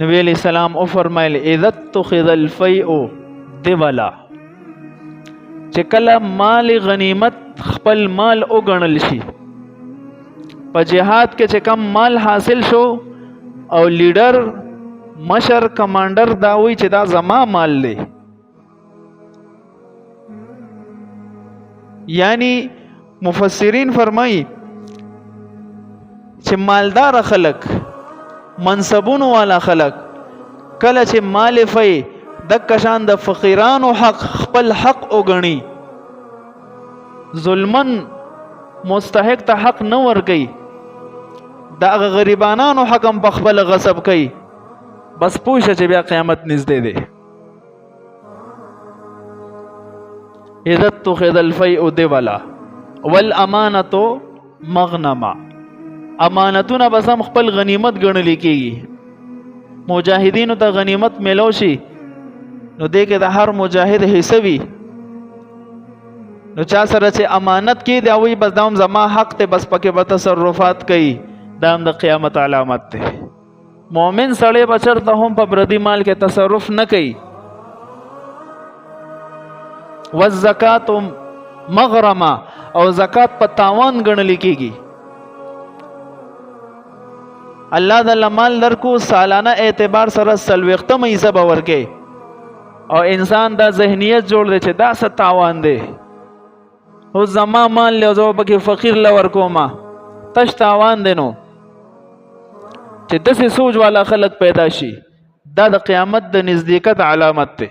نبی علیہ السلام او فرمایل اذا اتخذ الفیء دولا، چې کله مال غنیمت خپل مال او ګڼل شي. په جهاد کې چې کم مال حاصل شو او لیډر مشر کمانډر دا وی چې دا زما مال دی، یعنی مفسرین فرمایي چې مالدار خلق منصبونو والا خلق کله چې مال فی د کشان د فقیرانو حق خپل حق وګڼي، ظلمن مستحق ته حق نه ورګي، دا غریبانو حق هم په خپل غصب کوي، بس پوښه چې بیا قیامت نږدې دی. اذا اتخذ الفیء دولا والامانه مغنما، امانتونه بس هم خپل غنیمت ګڼل کېږي. مجاهدینو ته غنیمت میلو شي نو دې کې د هر مجاهد حصہ وي، نو چا سره چې امانت کې دی وی بس دام زما حق ته، بس پکې به تصرفات کوي، دا هم د قیامت علامت ده. مؤمن سړی بچر ته هم په پردي مال کې تصرف نه کوي. والزکات مغرمه، او زکات په تاوان ګڼل کېږي. الله د مال درکو سالانه اعتبار سره 40 حصہ به ورکې، او انسان دا ذهنیت جوړ دی چې دا څه تاوان دی، او زما مال له زو پکې فقیر لور کوما تش تاوان دی. نو چې داسې سوچ والا خلق پیدا شي، دا د قیامت د نزدېکت علامت دی.